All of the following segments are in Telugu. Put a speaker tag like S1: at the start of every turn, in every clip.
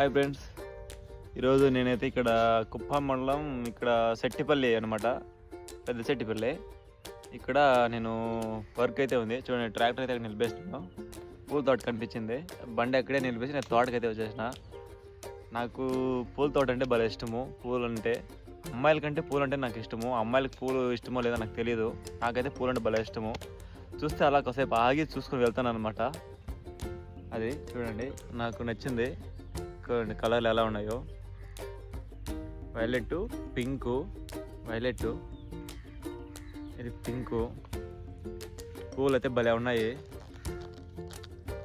S1: హాయ్ ఫ్రెండ్స్, ఈరోజు నేనైతే ఇక్కడ కుప్పం మండలం ఇక్కడ సెట్టిపల్లి అనమాట, పెద్ద సెట్టిపల్లి. ఇక్కడ నేను వర్క్ అయితే ఉంది. చూడండి, ట్రాక్టర్ అయితే నిలిపేస్తున్నాను. పూల తోట కనిపించింది, బండి అక్కడే నిలిపేసి నేను తోటకైతే వచ్చేసిన. నాకు పూల తోట అంటే భలే ఇష్టము. పూలు అంటే అమ్మాయిల కంటే పూలు అంటే నాకు ఇష్టము. అమ్మాయిలకు పూలు ఇష్టమో లేదో నాకు తెలియదు, నాకైతే పూలు అంటే భలే ఇష్టము. చూస్తే అలా కాసేపు ఆగి చూసుకొని వెళ్తాను అనమాట. అది చూడండి, నాకు నచ్చింది. కలర్లు ఎలా ఉన్నాయో, వైలెట్, పింకు, వైలెట్, ఇది పింకు. పూలు అయితే భలే ఉన్నాయి.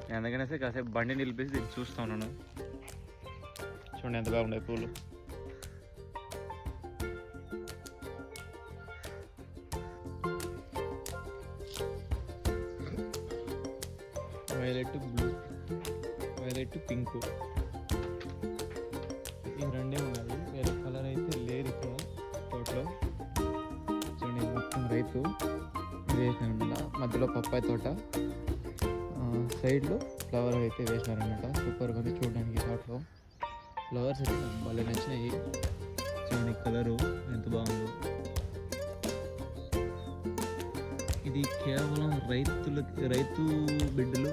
S1: నేను అందుకనేసి కాసేపు బండి నిలిపేసి దీన్ని చూస్తూ ఉన్నాను. చూడండి ఎంత బాగున్నాయి పూలు. వైలెట్, బ్లూ, వైలెట్, పింకు, ఈ రెండే ఉన్నాయి. వేరే కలర్ అయితే లేదు ఇక్కడ తోటలో. చూడండి, మొత్తం రైతు వేసినారనమాట. మధ్యలో పప్పాయి తోట, సైడ్లో ఫ్లవర్ అయితే వేసినారనమాట. సూపర్గా ఉంది చూడడానికి. తోటలో ఫ్లవర్స్ అయితే నాకు భలే నచ్చినాయి. చూడండి కలరు ఎంత బాగుందో. ఇది కేవలం రైతు బిడ్డలు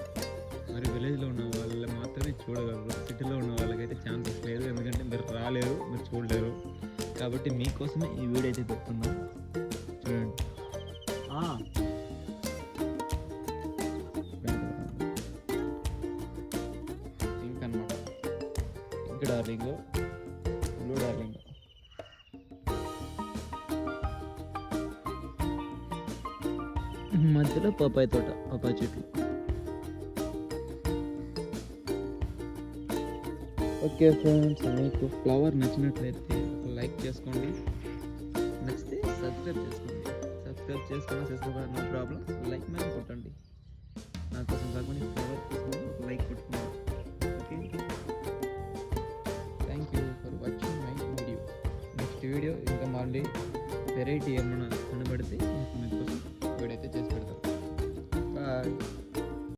S1: మరి విలేజ్లో ఉన్న వాళ్ళు మాత్రమే చూడగలరు. సిటీలో ఉన్న వాళ్ళకైతే ఛాన్సెస్ లేదు, ఎందుకంటే మీరు రాలేరు, మీరు చూడలేరు. కాబట్టి మీకోసమే ఈ వీడియో అయితే పెడుతున్నాం. చూడండి, పింక్ అనమాట. Pink darling, blue darling. మధ్యలో పపాయి తోట, పపాయి చెట్లు. ఓకే ఫ్రెండ్స్, మీకు ఫ్లవర్ నచ్చినట్లయితే లైక్ చేసుకోండి, నచ్చితే సబ్స్క్రైబ్ చేసుకోండి. సబ్స్క్రైబ్ నో ప్రాబ్లం, లైక్ మీద కొట్టండి. నా కోసం కాకుండా ఫ్లవర్ కోసం లైక్ కొట్టుకోండి. Okay, thank you for watching my video. Next video ఇంకా మళ్ళీ వెరైటీ ఏమైనా కనబడితే మీకోసం వీడియో అయితే చేసి పెడతాను. బాయ్.